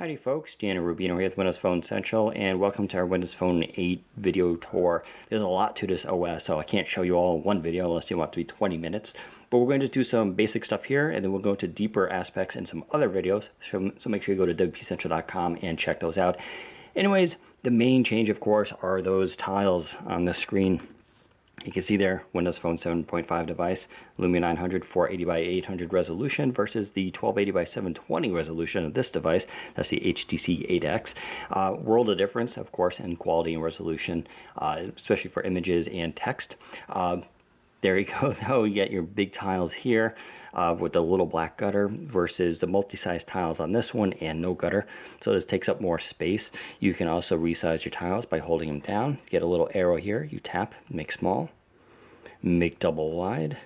Howdy folks, Deanna Rubino here with Windows Phone Central, and welcome to our Windows Phone 8 video tour. There's a lot to this OS, so I can't show you all in one video unless you want it to be 20 minutes. But we're going to just do some basic stuff here, and then we'll go into deeper aspects in some other videos, so make sure you go to wpcentral.com and check those out. Anyways, the main change, of course, are those tiles on the screen. You can see there, Windows Phone 7.5 device, Lumia 900 480 by 800 resolution versus the 1280 by 720 resolution of this device. That's the HTC 8X. World of difference, of course, in quality and resolution, especially for images and text. There you go, though. You get your big tiles here with the little black gutter versus the multi-size tiles on this one and no gutter. So this takes up more space. You can also resize your tiles by holding them down. Get a little arrow here. You tap, make small, make double wide,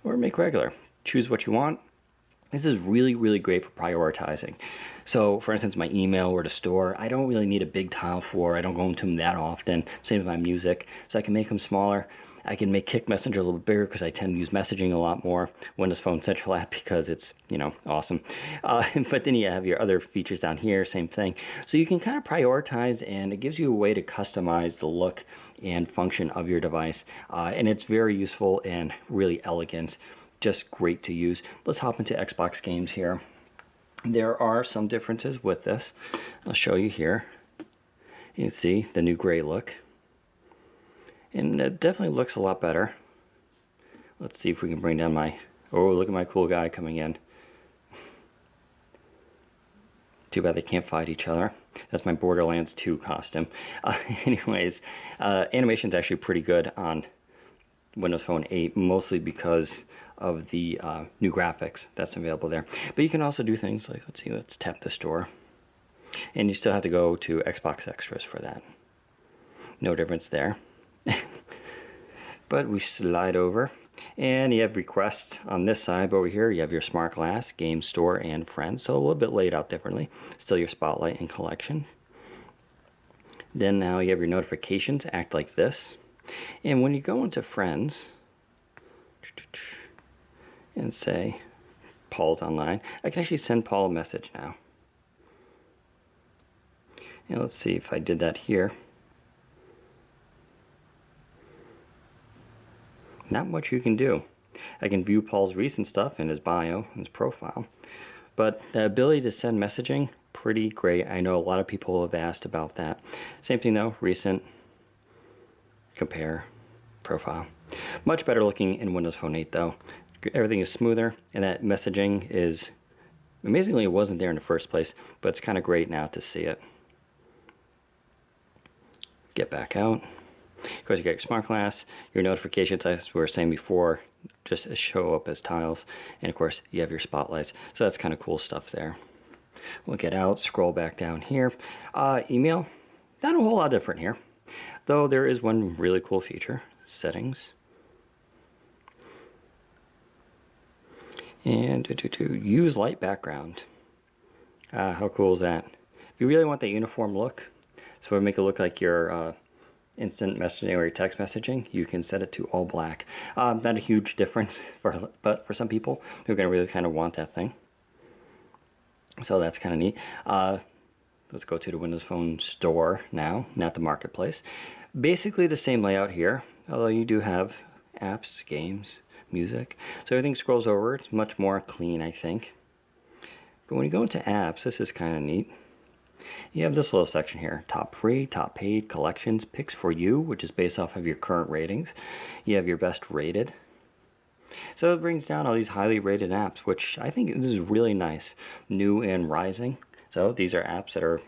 or make regular. Choose what you want. This is really, really great for prioritizing. So, for instance, my email or the store, I don't really need a big tile for. I don't go into them that often. Same with my music. So I can make them smaller. I can make Kick Messenger a little bit bigger because I tend to use messaging a lot more. Windows Phone Central app because it's, awesome. But then you have your other features down here, same thing. So you can kind of prioritize, and it gives you a way to customize the look and function of your device. And it's very useful and really elegant. Just great to use. Let's hop into Xbox games here. There are some differences with this. I'll show you here. You can see the new gray look. And it definitely looks a lot better. Let's see if we can bring down my... Oh, look at my cool guy coming in. Too bad they can't fight each other. That's my Borderlands 2 costume. Anyways, animation's actually pretty good on Windows Phone 8, mostly because of the new graphics that's available there. But you can also do things like, let's tap the store. And you still have to go to Xbox Extras for that. No difference there. But we slide over, and you have requests on this side, but over here you have your smart glass, game store, and friends. So a little bit laid out differently. Still your spotlight and collection. Then now you have your notifications act like this. And when you go into friends and say Paul's online, I can actually send Paul a message now. And let's see if I did that here. Not much you can do. I can view Paul's recent stuff in his bio, his profile. But the ability to send messaging, pretty great. I know a lot of people have asked about that. Same thing though, recent, compare, profile. Much better looking in Windows Phone 8 though. Everything is smoother, and that messaging is, amazingly it wasn't there in the first place, but it's kind of great now to see it. Get back out. Of course, you got your smart glass, your notifications, as we were saying before, just show up as tiles. And of course, you have your spotlights. So that's kind of cool stuff there. We'll get out, scroll back down here. Email, not a whole lot different here. Though there is one really cool feature, settings. And to use light background. How cool is that? If you really want that uniform look, so we make it look like your instant messaging or your text messaging, you can set it to all black. Not a huge difference, but for some people who are going to really kind of want that thing. So that's kind of neat. Let's go to the Windows Phone Store now, not the Marketplace. Basically the same layout here, although you do have apps, games, music. So everything scrolls over. It's much more clean, I think. But when you go into apps, this is kind of neat. You have this little section here, top free, top paid, collections, picks for you, which is based off of your current ratings. You have your best rated. So it brings down all these highly rated apps, which I think this is really nice, new and rising. So these are apps that are,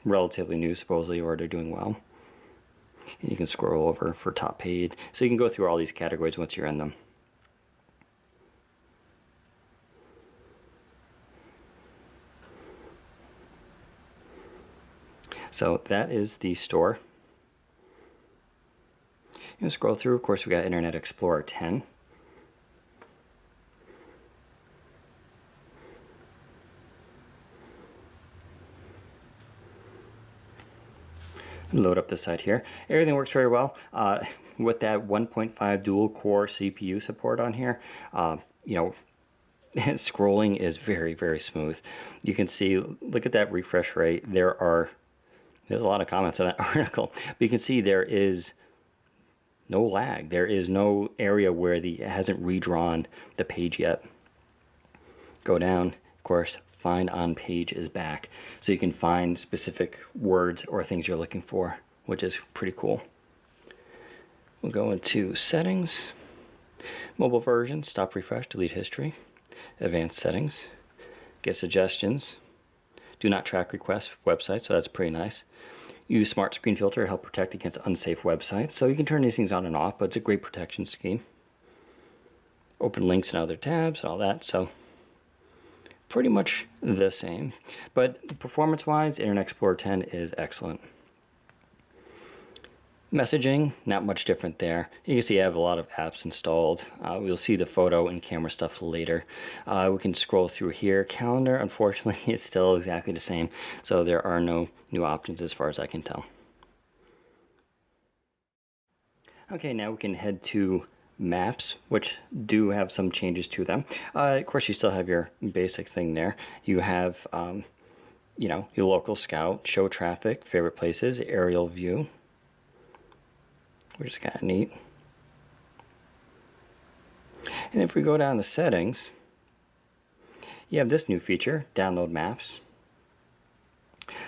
relatively new supposedly, or they're doing well. And you can scroll over for top paid. So you can go through all these categories once you're in them. So that is the store. You can scroll through. Of course, we got Internet Explorer 10. Load up the site here. Everything works very well. With that 1.5 dual core CPU support on here, Scrolling is very, very smooth. You can see, look at that refresh rate. There's a lot of comments on that article, but you can see there is no lag. There is no area where it hasn't redrawn the page yet. Go down, of course, find on page is back. So you can find specific words or things you're looking for, which is pretty cool. We'll go into settings, mobile version, stop refresh, delete history, advanced settings, get suggestions, do not track requests websites, so that's pretty nice. Use smart screen filter to help protect against unsafe websites. So you can turn these things on and off, but it's a great protection scheme. Open links and other tabs and all that, so pretty much the same. But performance-wise, Internet Explorer 10 is excellent. Messaging, not much different there. You can see I have a lot of apps installed. We'll see the photo and camera stuff later. We can scroll through here. Calendar, unfortunately, is still exactly the same, so there are no new options as far as I can tell. Okay, now we can head to Maps, which do have some changes to them. Of course, you still have your basic thing there. You have, your local scout, show traffic, favorite places, aerial view, which is kind of neat. And if we go down to settings, you have this new feature, download maps.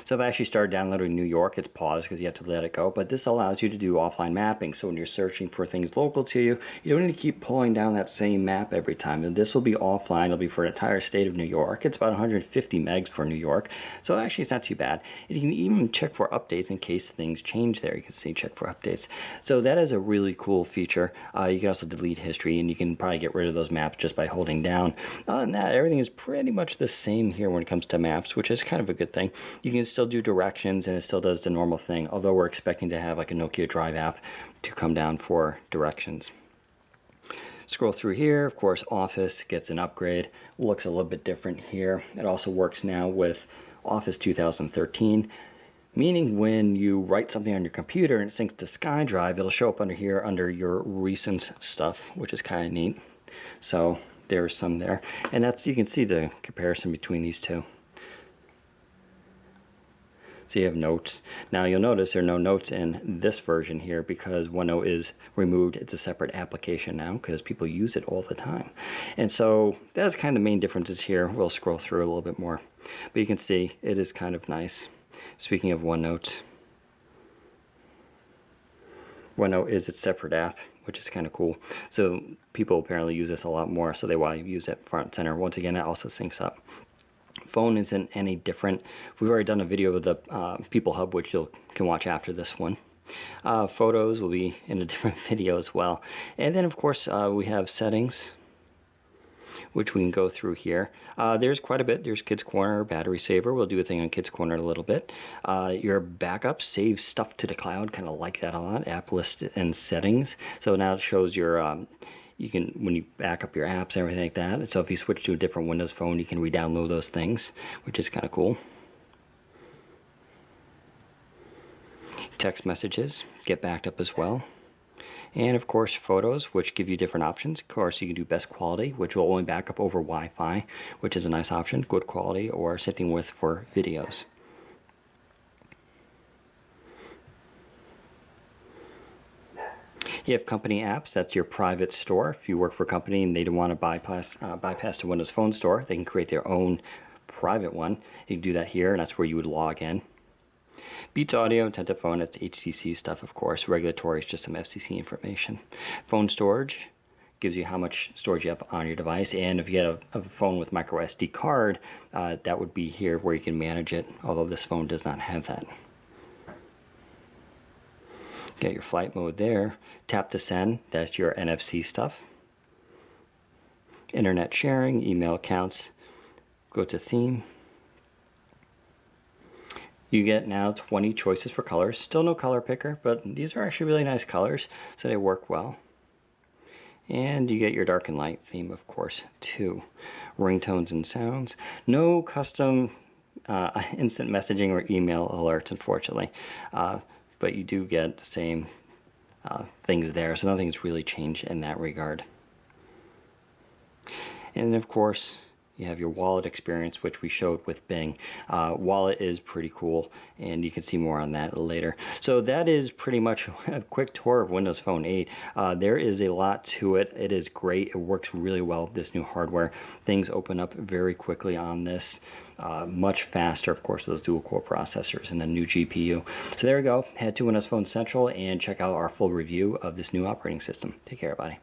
So if I actually start downloading New York, it's paused because you have to let it go, but this allows you to do offline mapping. So when you're searching for things local to you, you don't need to keep pulling down that same map every time. And this will be offline. It'll be for an entire state of New York. It's about 150 megs for New York. So actually it's not too bad. And you can even check for updates in case things change there. You can see check for updates. So that is a really cool feature. You can also delete history, and you can probably get rid of those maps just by holding down. Other than that, everything is pretty much the same here when it comes to maps, which is kind of a good thing. You can still do directions, and it still does the normal thing, although we're expecting to have like a Nokia Drive app to come down for directions. Scroll through here, of course, Office gets an upgrade, looks a little bit different here. It also works now with Office 2013, meaning when you write something on your computer and it syncs to SkyDrive, it'll show up under here under your recent stuff, which is kind of neat. So there's some there, and that's, you can see the comparison between these two. So you have notes. Now you'll notice there are no notes in this version here because OneNote is removed. It's a separate application now because people use it all the time. And so that's kind of the main differences here. We'll scroll through a little bit more. But you can see it is kind of nice. Speaking of OneNote, OneNote is its separate app, which is kind of cool. So people apparently use this a lot more, so they want to use it front and center. Once again, it also syncs up. Phone isn't any different. We've already done a video of the People Hub, which you can watch after this one. Photos will be in a different video as well. And then, of course, we have settings, which we can go through here. There's quite a bit. There's Kids Corner, Battery Saver. We'll do a thing on Kids Corner in a little bit. Your backup saves stuff to the cloud. Kind of like that a lot. App list and settings. So now it shows your... you can, when you back up your apps and everything like that. So if you switch to a different Windows phone, you can re-download those things, which is kind of cool. Text messages get backed up as well. And of course, photos, which give you different options. Of course, you can do best quality, which will only back up over Wi-Fi, which is a nice option. Good quality, or setting with for videos. You have company apps. That's your private store. If you work for a company and they don't want to bypass the Windows Phone store, they can create their own private one. You can do that here, and that's where you would log in. Beats Audio, Attentive Phone, that's HTC stuff, of course. Regulatory is just some FCC information. Phone storage gives you how much storage you have on your device, and if you have a phone with micro SD card, that would be here where you can manage it, although this phone does not have that. Get your flight mode there. Tap to send, that's your NFC stuff. Internet sharing, email accounts. Go to theme. You get now 20 choices for colors. Still no color picker, but these are actually really nice colors, so they work well. And you get your dark and light theme, of course, too. Ringtones and sounds. No custom instant messaging or email alerts, unfortunately. But you do get the same things there, so nothing's really changed in that regard. And of course, you have your wallet experience, which we showed with Bing. Wallet is pretty cool, and you can see more on that later. So that is pretty much a quick tour of Windows Phone 8. There is a lot to it. It is great. It works really well with this new hardware. Things open up very quickly on this. Much faster, of course, those dual core processors and a new GPU. So there we go. Head to Windows Phone Central and check out our full review of this new operating system. Take care, everybody.